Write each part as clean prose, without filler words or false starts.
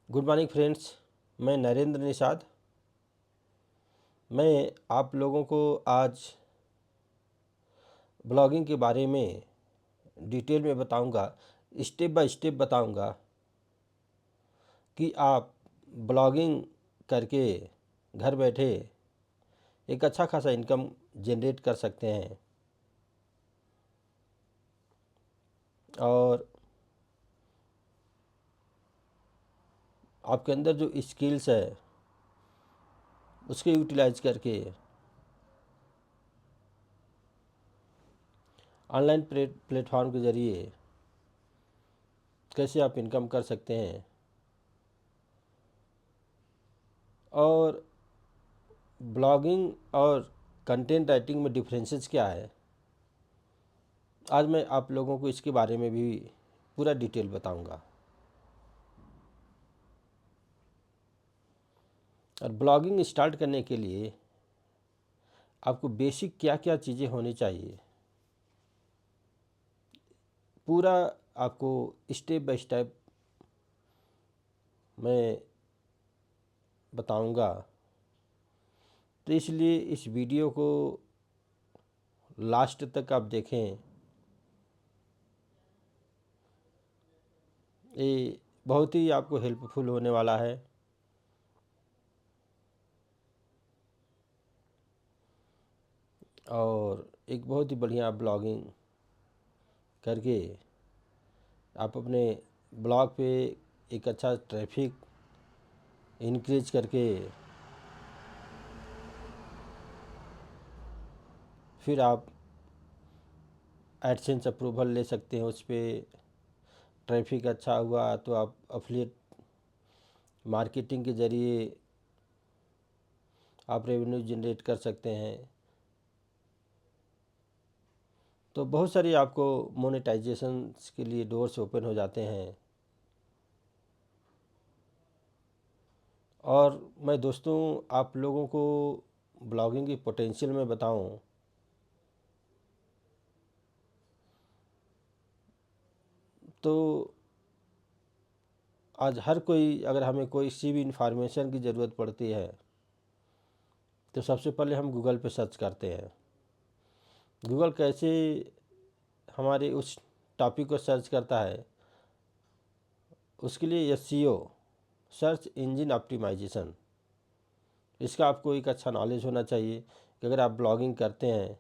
Good morning friends. मैं नरेंद्र निषाद। मैं आप लोगों को आज ब्लॉगिंग के बारे में डिटेल में बताऊंगा, स्टेप बाय स्टेप बताऊंगा कि आप ब्लॉगिंग करके घर बैठे एक अच्छा खासा इनकम जनरेट कर सकते हैं और आपके अंदर जो स्किल्स है उसके यूटिलाइज करके ऑनलाइन प्लेटफॉर्म के ज़रिए कैसे आप इनकम कर सकते हैं और ब्लॉगिंग और कंटेंट राइटिंग में डिफरेंसेस क्या है। आज मैं आप लोगों को इसके बारे में भी पूरा डिटेल बताऊंगा। और ब्लॉगिंग स्टार्ट करने के लिए आपको बेसिक क्या क्या चीज़ें होनी चाहिए, पूरा आपको स्टेप बाय स्टेप मैं बताऊंगा। तो इसलिए इस वीडियो को लास्ट तक आप देखें। ये बहुत ही आपको हेल्पफुल होने वाला है। और एक बहुत ही बढ़िया ब्लॉगिंग करके आप अपने ब्लॉग पे एक अच्छा ट्रैफिक इंक्रीज करके फिर आप एडसेंस अप्रूवल ले सकते हैं। उस पर ट्रैफिक अच्छा हुआ तो आप अफिलिएट मार्केटिंग के ज़रिए आप रेवेन्यू जनरेट कर सकते हैं। तो बहुत सारी आपको मोनेटाइजेशन के लिए डोर्स ओपन हो जाते हैं। और मैं दोस्तों आप लोगों को ब्लॉगिंग की पोटेंशियल में बताऊं तो आज हर कोई, अगर हमें कोई सी भी इंफॉर्मेशन की ज़रूरत पड़ती है तो सबसे पहले हम गूगल पे सर्च करते हैं। गूगल कैसे हमारे उस टॉपिक को सर्च करता है, उसके लिए एसईओ, सर्च इंजन ऑप्टिमाइजेशन, इसका आपको एक अच्छा नॉलेज होना चाहिए कि अगर आप ब्लॉगिंग करते हैं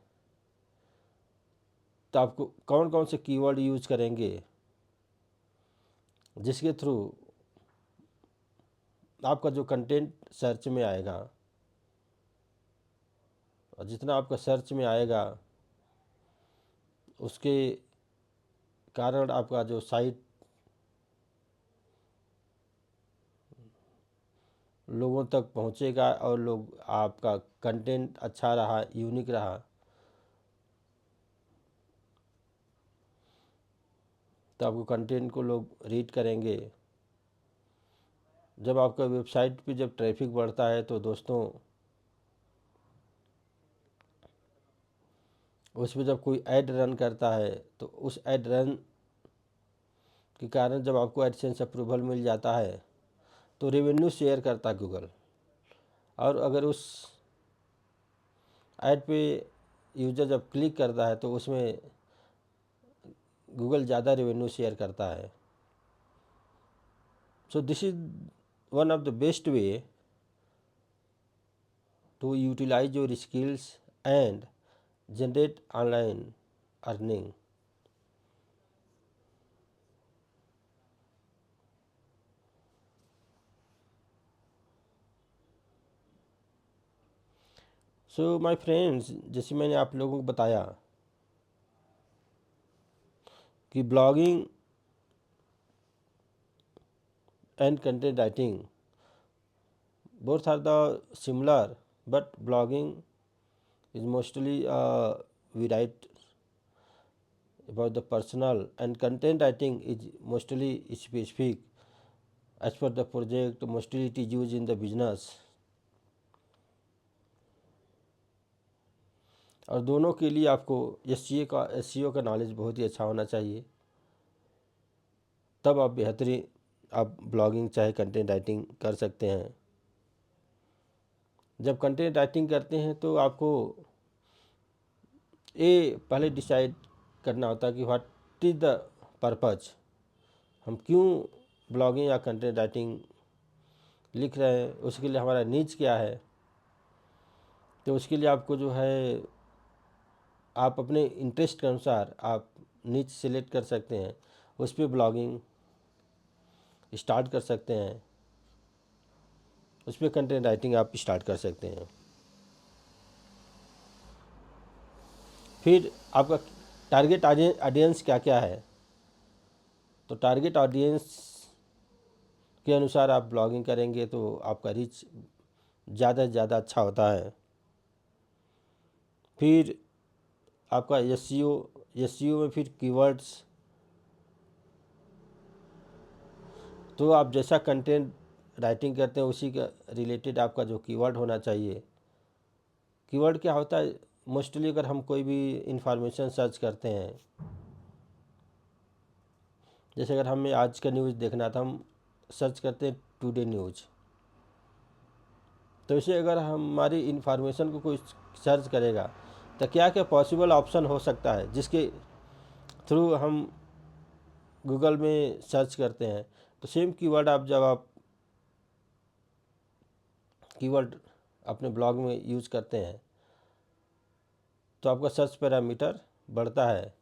तो आपको कौन कौन से कीवर्ड यूज करेंगे जिसके थ्रू आपका जो कंटेंट सर्च में आएगा, और जितना आपका सर्च में आएगा उसके कारण आपका जो साइट लोगों तक पहुंचेगा और लोग आपका कंटेंट अच्छा रहा, यूनिक रहा, तो आपको कंटेंट को लोग रीड करेंगे। जब आपका वेबसाइट पे जब ट्रैफिक बढ़ता है तो दोस्तों उसमें जब कोई ऐड रन करता है तो उस ऐड रन के कारण जब आपको एडसेंस अप्रूवल मिल जाता है तो रेवेन्यू शेयर करता है गूगल। और अगर उस ऐड पे यूज़र जब क्लिक करता है तो उसमें गूगल ज़्यादा रेवेन्यू शेयर करता है। So this is one of the best way to utilize your skills and generate online earning. So my friends, जैसे मैंने आप लोगों को बताया कि blogging and content writing both are the similar, but blogging is mostly we write about the personal, and content writing is mostly specific as per the project, mostly it is used in the business। और दोनों के लिए आपको SEO का knowledge बहुत ही अच्छा होना चाहिए, तब आप बेहतरीन आप ब्लॉगिंग चाहे कंटेंट राइटिंग कर सकते हैं। जब कंटेंट राइटिंग करते हैं तो आपको ये पहले डिसाइड करना होता है कि व्हाट इज़ द पर्पज़, हम क्यों ब्लॉगिंग या कंटेंट राइटिंग लिख रहे हैं, उसके लिए हमारा नीड्स क्या है। तो उसके लिए आपको जो है आप अपने इंटरेस्ट के अनुसार आप नीड्स सिलेक्ट कर सकते हैं, उस पर ब्लॉगिंग स्टार्ट कर सकते हैं, उस पर कंटेंट राइटिंग आप स्टार्ट कर सकते हैं। फिर आपका टारगेट ऑडियंस क्या क्या है, तो टारगेट ऑडियंस के अनुसार आप ब्लॉगिंग करेंगे तो आपका रीच ज़्यादा से ज़्यादा अच्छा होता है। फिर आपका एसईओ में फिर कीवर्ड्स, तो आप जैसा कंटेंट राइटिंग करते हैं उसी का रिलेटेड आपका जो कीवर्ड होना चाहिए। कीवर्ड क्या होता है, मोस्टली अगर हम कोई भी इंफॉर्मेशन सर्च करते हैं, जैसे अगर हमें आज का न्यूज़ देखना था, हम सर्च करते हैं टुडे न्यूज़, तो इसे अगर हमारी इंफॉर्मेशन को कोई सर्च करेगा तो क्या क्या पॉसिबल ऑप्शन हो सकता है जिसके थ्रू हम गूगल में सर्च करते हैं। तो सेम कीवर्ड आप जब आप कीवर्ड अपने ब्लॉग में यूज करते हैं तो आपका सर्च पैरामीटर बढ़ता है।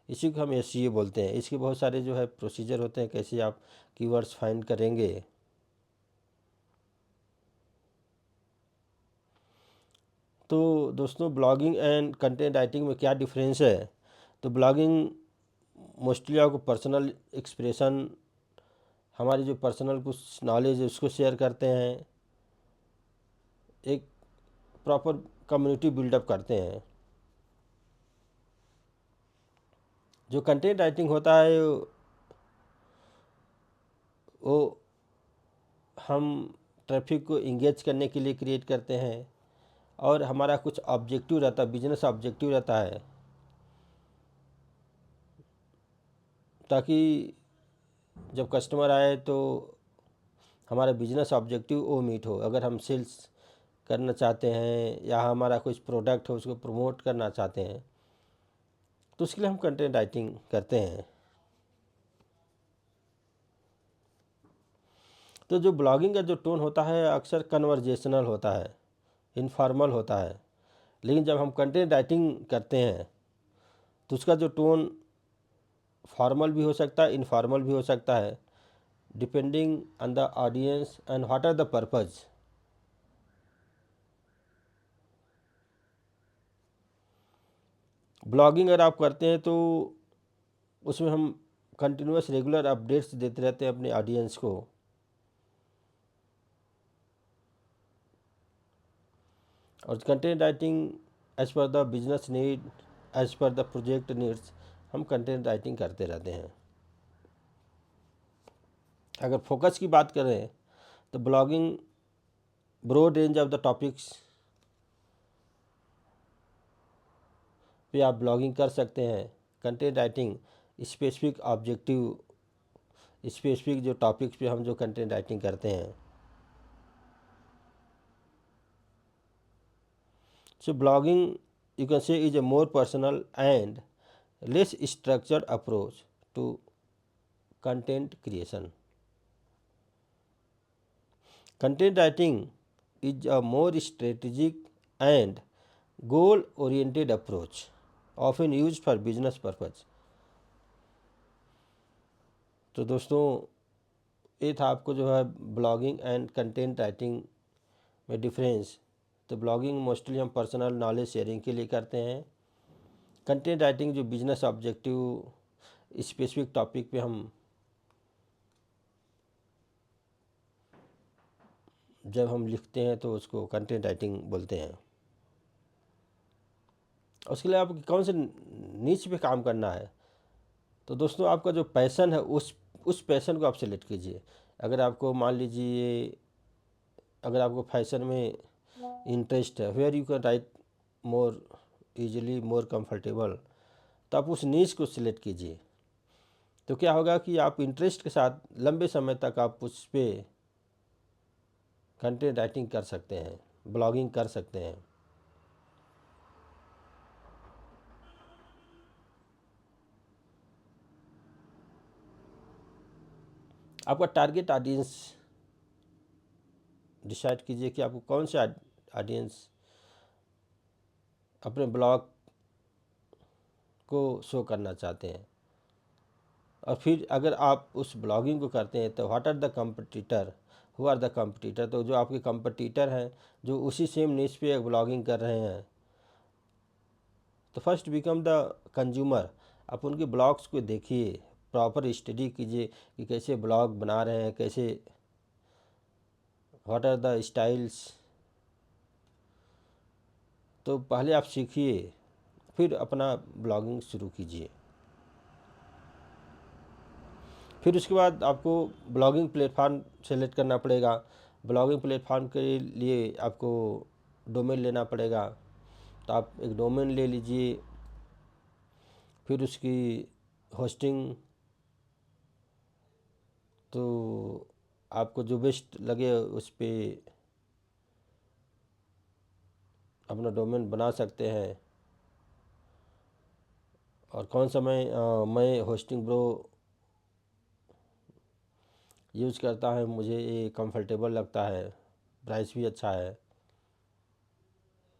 इसी को हम एसईओ बोलते हैं। इसके बहुत सारे जो है प्रोसीजर होते हैं कैसे आप कीवर्ड्स फाइंड करेंगे। तो दोस्तों, ब्लॉगिंग एंड कंटेंट राइटिंग में क्या डिफरेंस है, तो ब्लॉगिंग मोस्टली आपको पर्सनल एक्सप्रेशन, हमारी जो पर्सनल कुछ नॉलेज है उसको शेयर करते हैं, एक प्रॉपर कम्युनिटी बिल्डअप करते हैं। जो कंटेंट राइटिंग होता है वो हम ट्रैफिक को इंगेज करने के लिए क्रिएट करते हैं और हमारा कुछ ऑब्जेक्टिव रहता है, बिजनेस ऑब्जेक्टिव रहता है, ताकि जब कस्टमर आए तो हमारा बिजनेस ऑब्जेक्टिव वो मीट हो। अगर हम सेल्स करना चाहते हैं या हमारा कुछ प्रोडक्ट हो उसको प्रमोट करना चाहते हैं तो उसके लिए हम कंटेंट राइटिंग करते हैं। तो जो ब्लॉगिंग का जो टोन होता है अक्सर कन्वर्जेशनल होता है, इनफॉर्मल होता है, लेकिन जब हम कंटेंट राइटिंग करते हैं तो उसका जो टोन फॉर्मल भी हो सकता है, इनफॉर्मल भी हो सकता है, depending on the audience and what are the purpose. Blogging अगर आप करते हैं तो उसमें हम कंटिन्यूस रेगुलर अपडेट्स देते रहते हैं अपने ऑडियंस को। और content writing as per the business need, as per the project needs, हम कंटेंट राइटिंग करते रहते हैं। अगर फोकस की बात करें तो blogging broad range of the topics पे आप ब्लॉगिंग कर सकते हैं। Content writing specific objective, specific जो टॉपिक्स पे हम जो कंटेंट राइटिंग करते हैं। So blogging you can say is a more personal and less structured approach to content creation. Content writing is a more strategic and goal oriented approach often used for business purpose. तो दोस्तों, ये था आपको जो है blogging and content writing में difference. तो blogging mostly हम पर्सनल नॉलेज शेयरिंग के लिए करते हैं। कंटेंट राइटिंग जो बिजनेस ऑब्जेक्टिव स्पेसिफिक टॉपिक पे हम जब हम लिखते हैं तो उसको कंटेंट राइटिंग बोलते हैं। उसके लिए आपको कौन से नीच पे काम करना है, तो दोस्तों आपका जो पैशन है उस पैशन को आप सेलेक्ट कीजिए। अगर आपको मान लीजिए अगर आपको फैशन में इंटरेस्ट है, where you can write more easily, more comfortable, तो आप उस नीच को सिलेक्ट कीजिए। तो क्या होगा कि आप इंटरेस्ट के साथ लंबे समय तक आप उस पर कंटेंट राइटिंग कर सकते हैं, ब्लॉगिंग कर सकते हैं। आपका टारगेट ऑडियंस डिसाइड कीजिए कि आपको कौन से ऑडियंस अपने ब्लॉग को शो करना चाहते हैं। और फिर अगर आप उस ब्लॉगिंग को करते हैं तो what are the competitor, who are the competitor, तो जो आपके कंपटीटर हैं जो उसी सेम निश पे ब्लॉगिंग कर रहे हैं, तो फर्स्ट बिकम द कंज्यूमर। आप उनके ब्लॉग्स को देखिए, प्रॉपर स्टडी कीजिए कि कैसे ब्लॉग बना रहे हैं, कैसे, व्हाट आर द स्टाइल्स। तो पहले आप सीखिए, फिर अपना ब्लॉगिंग शुरू कीजिए। फिर उसके बाद आपको ब्लॉगिंग प्लेटफॉर्म सेलेक्ट करना पड़ेगा। ब्लॉगिंग प्लेटफॉर्म के लिए आपको डोमेन लेना पड़ेगा। तो आप एक डोमेन ले लीजिए, फिर उसकी होस्टिंग, तो आपको जो बेस्ट लगे उस पर अपना डोमेन बना सकते हैं। और कौन सा मैं होस्टिंग ब्रो यूज़ करता है, मुझे ये कंफर्टेबल लगता है, प्राइस भी अच्छा है।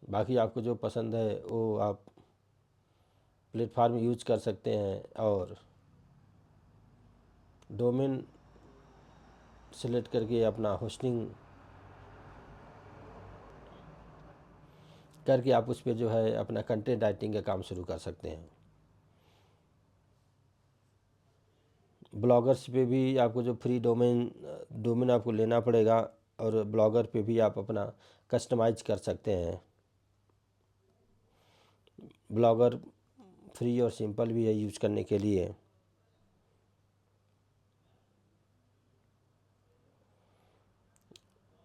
बाकी आपको जो पसंद है वो आप प्लेटफार्म यूज कर सकते हैं और डोमेन सेलेक्ट करके अपना होस्टिंग करके आप उस पर जो है अपना कंटेंट राइटिंग का काम शुरू कर सकते हैं। ब्लॉगर्स पे भी आपको जो फ्री डोमेन आपको लेना पड़ेगा, और ब्लॉगर पे भी आप अपना कस्टमाइज कर सकते हैं। ब्लॉगर फ्री और सिंपल भी है यूज़ करने के लिए।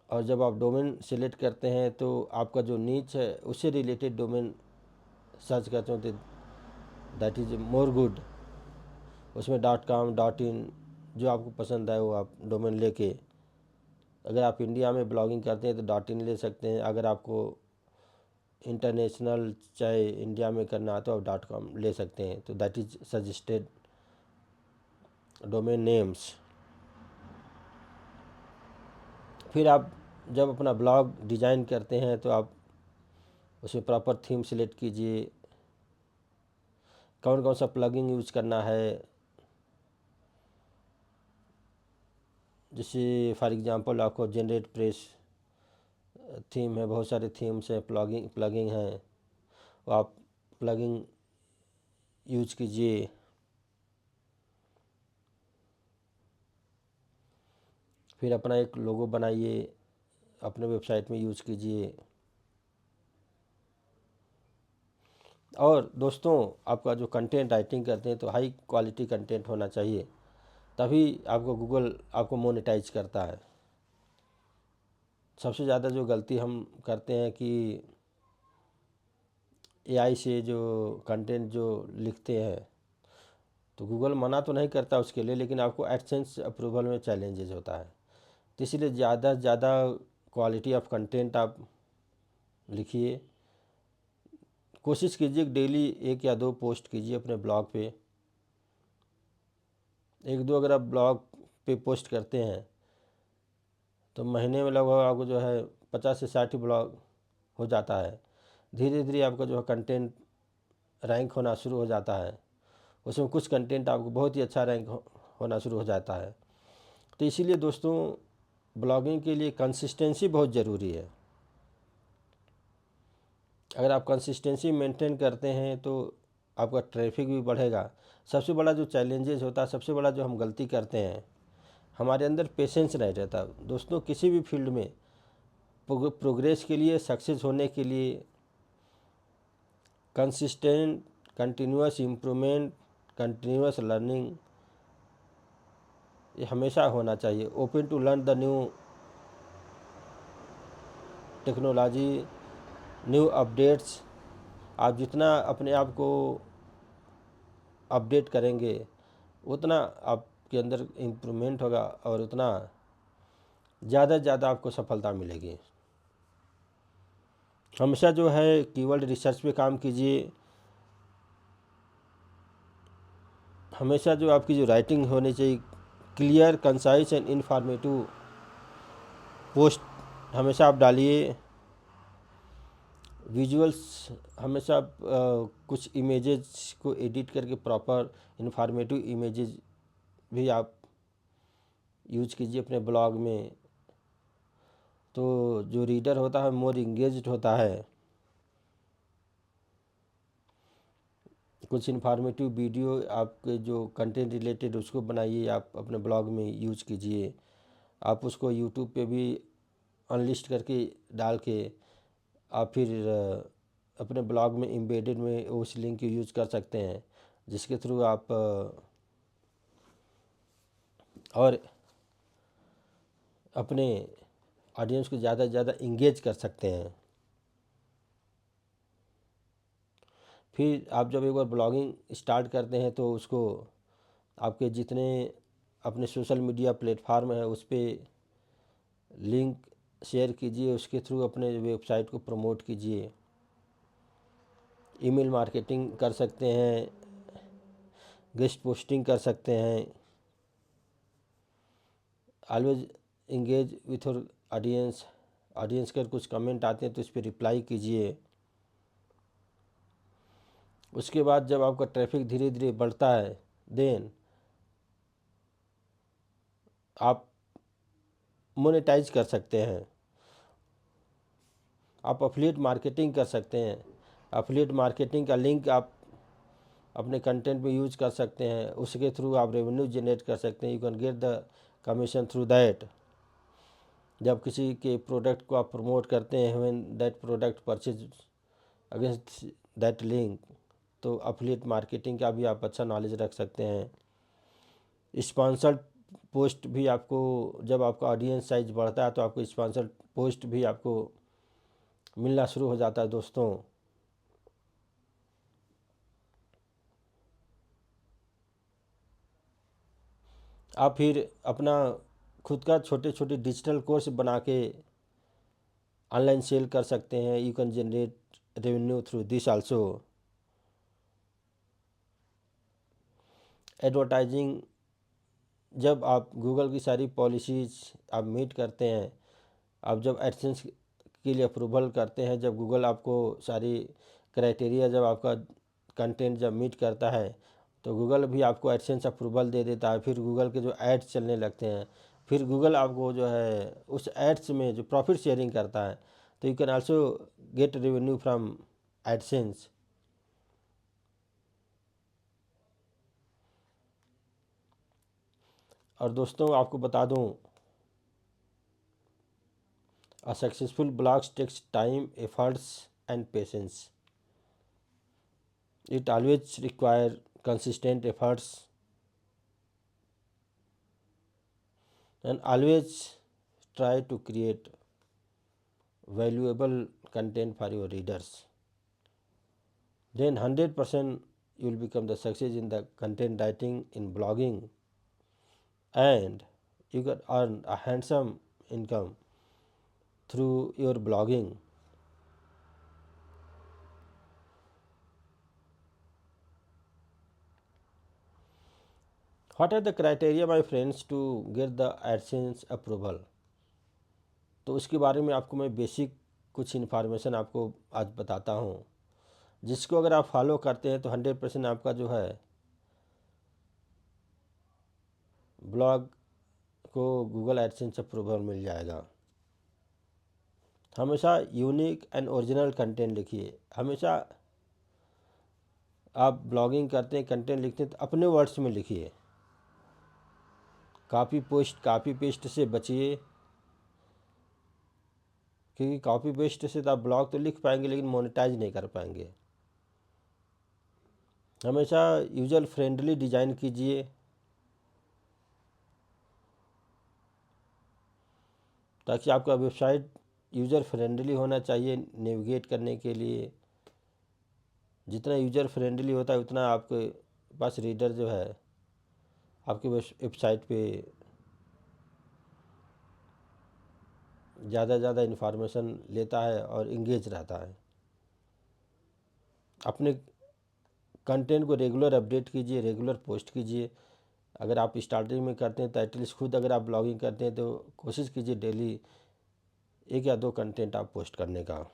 और जब आप डोमेन सेलेक्ट करते हैं तो आपका जो नीच है उससे रिलेटेड डोमेन सर्च करते हो, तो दैट इज़ मोर गुड। उसमें .com .in जो आपको पसंद है वो आप डोमेन लेके, अगर आप इंडिया में ब्लॉगिंग करते हैं तो .in ले सकते हैं। अगर आपको इंटरनेशनल चाहे इंडिया में करना है तो आप .com ले सकते हैं। तो that is suggested domain names. फिर आप जब अपना ब्लॉग डिज़ाइन करते हैं तो आप उसमें प्रॉपर थीम सेलेक्ट कीजिए, कौन कौन सा प्लगइन यूज़ करना है। जैसे फॉर एग्जांपल आपको जनरेट प्रेस थीम है, बहुत सारे थीम्स हैं, प्लगइन हैं, वो आप प्लगइन यूज कीजिए। फिर अपना एक लोगो बनाइए, अपने वेबसाइट में यूज कीजिए। और दोस्तों, आपका जो कंटेंट राइटिंग करते हैं तो हाई क्वालिटी कंटेंट होना चाहिए, तभी आपको गूगल आपको मोनेटाइज करता है। सबसे ज़्यादा जो गलती हम करते हैं कि एआई से जो कंटेंट जो लिखते हैं, तो गूगल मना तो नहीं करता उसके लिए, लेकिन आपको एडसेंस अप्रूवल में चैलेंजेस होता है। तो इसलिए ज़्यादा से ज़्यादा क्वालिटी ऑफ कंटेंट आप लिखिए। कोशिश कीजिए कि डेली 1 या 2 पोस्ट कीजिए अपने ब्लॉग पे। 1-2 अगर आप ब्लॉग पे पोस्ट करते हैं तो महीने में लगभग आपको जो है 50 से 60 ब्लॉग हो जाता है। धीरे धीरे आपका जो है कंटेंट रैंक होना शुरू हो जाता है। उसमें कुछ कंटेंट आपको बहुत ही अच्छा रैंक होना शुरू हो जाता है। तो इसीलिए दोस्तों, ब्लॉगिंग के लिए कंसिस्टेंसी बहुत ज़रूरी है। अगर आप कंसिस्टेंसी मेंटेन करते हैं तो आपका ट्रैफिक भी बढ़ेगा। सबसे बड़ा जो चैलेंजेस होता है, सबसे बड़ा जो हम गलती करते हैं, हमारे अंदर पेशेंस नहीं रहता। दोस्तों, किसी भी फील्ड में प्रोग्रेस के लिए, सक्सेस होने के लिए consistent, continuous improvement, continuous learning ये हमेशा होना चाहिए। Open to learn the new technology, new updates. आप जितना अपने आप को अपडेट करेंगे उतना आपके अंदर इम्प्रूवमेंट होगा और उतना ज़्यादा से ज़्यादा आपको सफलता मिलेगी। हमेशा जो है कीवर्ड रिसर्च पे काम कीजिए। हमेशा जो आपकी जो राइटिंग होनी चाहिए clear, concise and informative post हमेशा आप डालिए। विजुअल्स हमेशा आप कुछ इमेजेस को एडिट करके प्रॉपर इन्फॉर्मेटिव इमेजेस भी आप यूज कीजिए अपने ब्लॉग में, तो जो रीडर होता है मोर इंगेज्ड होता है। कुछ इन्फॉर्मेटिव वीडियो आपके जो कंटेंट रिलेटेड उसको बनाइए, आप अपने ब्लॉग में यूज कीजिए। आप उसको यूट्यूब पे भी अनलिस्ट करके डाल के आप फिर अपने ब्लॉग में एम्बेडेड में उस लिंक को यूज कर सकते हैं, जिसके थ्रू आप और अपने ऑडियंस को ज़्यादा से ज़्यादा इंगेज कर सकते हैं। फिर आप जब एक बार ब्लॉगिंग स्टार्ट करते हैं तो उसको आपके जितने अपने सोशल मीडिया प्लेटफार्म है उस पर लिंक शेयर कीजिए, उसके थ्रू अपने वेबसाइट को प्रमोट कीजिए। ईमेल मार्केटिंग कर सकते हैं, गेस्ट पोस्टिंग कर सकते हैं। Always engage with your audience. Audience के कुछ कमेंट आते हैं तो इस पर रिप्लाई कीजिए। उसके बाद जब आपका ट्रैफिक धीरे धीरे बढ़ता है देन आप मोनेटाइज कर सकते हैं। आप अफिलिएट मार्केटिंग कर सकते हैं। अफिलिएट मार्केटिंग का लिंक आप अपने कंटेंट में यूज कर सकते हैं, उसके थ्रू आप रेवेन्यू जनरेट कर सकते हैं। You can get the commission through that. जब किसी के प्रोडक्ट को आप प्रमोट करते हैं, when that product purchase against that link, तो अफिलिएट मार्केटिंग का भी आप अच्छा नॉलेज रख सकते हैं। स्पॉन्सर्ड पोस्ट भी आपको, जब आपका ऑडियंस साइज बढ़ता है तो आपको स्पॉन्सर्ड पोस्ट भी आपको मिलना शुरू हो जाता है दोस्तों। आप फिर अपना खुद का छोटे छोटे डिजिटल कोर्स बना के ऑनलाइन सेल कर सकते हैं। You can generate revenue through this also. Advertising, जब आप गूगल की सारी पॉलिसीज़ आप मीट करते हैं, आप जब एडसेंस के लिए अप्रूवल करते हैं, जब गूगल आपको सारी क्राइटेरिया, जब आपका कंटेंट जब मीट करता है तो गूगल भी आपको एडसेंस अप्रूवल दे देता है। फिर गूगल के जो एड्स चलने लगते हैं, फिर गूगल आपको जो है उस एड्स में जो प्रॉफिट शेयरिंग करता है, तो you can also get revenue from AdSense. और दोस्तों आपको बता दूं, a successful blog takes time, efforts, and patience. It always requires consistent efforts and always try to create valuable content for your readers. Then 100% you will become the success in the content writing in blogging, and you can earn a handsome income through your blogging. What are the criteria, my friends, to get the AdSense approval? तो उसके बारे में आपको मैं basic कुछ information आपको आज बताता हूँ, जिसको अगर आप फॉलो करते हैं तो 100% आपका जो है ब्लॉग को गूगल एडसेंस अप्रूवल मिल जाएगा। हमेशा यूनिक एंड ओरिजिनल कंटेंट लिखिए। हमेशा आप ब्लॉगिंग करते हैं, कंटेंट लिखते हैं तो अपने वर्ड्स में लिखिए। कॉपी पेस्ट से बचिए, क्योंकि कॉपी पेस्ट से तो आप ब्लॉग तो लिख पाएंगे लेकिन मोनेटाइज नहीं कर पाएंगे। हमेशा यूजर फ्रेंडली डिज़ाइन कीजिए, ताकि आपका वेबसाइट यूज़र फ्रेंडली होना चाहिए नेविगेट करने के लिए। जितना यूज़र फ्रेंडली होता है उतना आपके पास रीडर जो है आपकी वेबसाइट पे ज़्यादा से ज़्यादा इन्फॉर्मेशन लेता है और इंगेज रहता है। अपने कंटेंट को रेगुलर अपडेट कीजिए, रेगुलर पोस्ट कीजिए। अगर आप स्टार्टिंग में करते हैं तो एटलीस्ट खुद अगर आप ब्लॉगिंग करते हैं तो कोशिश कीजिए डेली 1 या 2 कंटेंट आप पोस्ट करने का।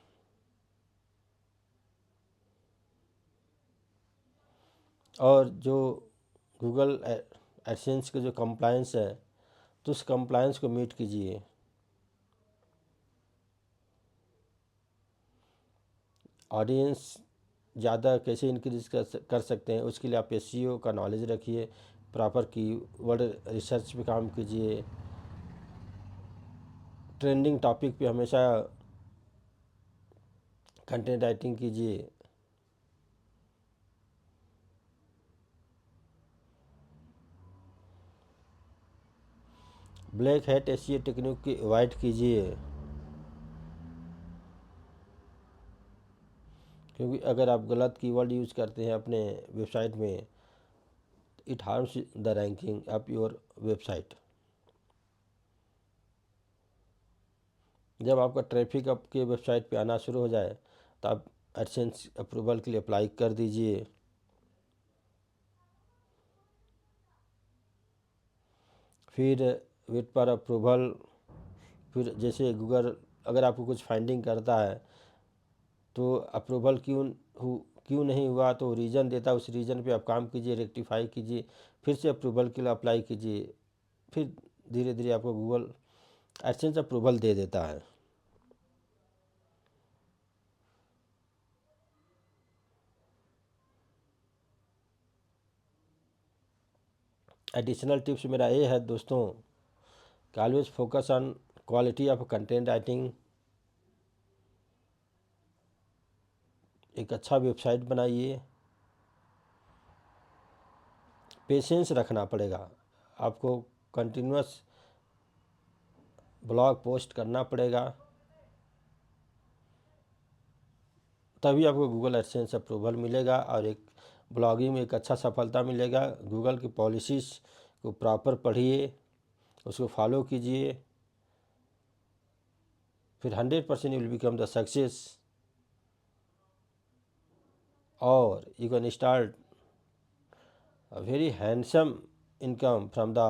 और जो गूगल एडसेंस के जो कंप्लायंस है तो उस कंप्लायंस को मीट कीजिए। ऑडियंस ज़्यादा कैसे इंक्रीज कर सकते हैं उसके लिए आप एसईओ का नॉलेज रखिए, प्रॉपर कीवर्ड रिसर्च पे काम कीजिए, ट्रेंडिंग टॉपिक पे हमेशा कंटेंट राइटिंग कीजिए। ब्लैक हैट एसईओ टेक्निक की अवॉइड कीजिए, क्योंकि अगर आप गलत कीवर्ड यूज़ करते हैं अपने वेबसाइट में, it harms the ranking of your website. जब आपका ट्रैफिक आपके वेबसाइट पे आना शुरू हो जाए तो आप एडसेंस अप्रूवल के लिए अप्लाई कर दीजिए। फिर वेट फॉर अप्रूवल। फिर जैसे गूगल अगर आपको कुछ फाइंडिंग करता है तो अप्रूवल क्यों नहीं हुआ तो रीज़न देता है, उस रीज़न पे आप काम कीजिए, रेक्टिफाई कीजिए, फिर से अप्रूवल के लिए अप्लाई कीजिए। फिर धीरे धीरे आपको गूगल एडसेंस अप्रूवल दे देता है। एडिशनल टिप्स मेरा ये है दोस्तों कि always focus on quality of content writing. एक अच्छा वेबसाइट बनाइए, पेशेंस रखना पड़ेगा आपको, कंटिन्यूस ब्लॉग पोस्ट करना पड़ेगा, तभी आपको गूगल एडसेंस अप्रूवल मिलेगा और एक ब्लॉगिंग में एक अच्छा सफलता मिलेगा। गूगल की पॉलिसीज़ को प्रॉपर पढ़िए, उसको फॉलो कीजिए, फिर 100% you will become the success और you can start a very handsome income from the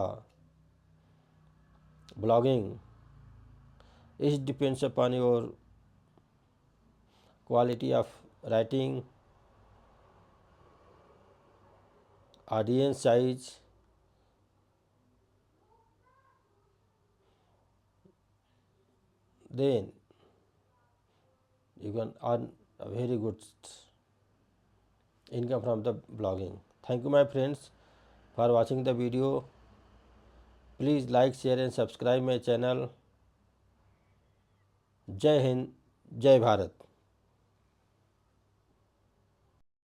blogging. It depends upon your quality of writing, audience size, then you can earn a very good income from the blogging. Thank you my friends for watching the video. Please like, share and subscribe my channel. जय हिंद, जय भारत।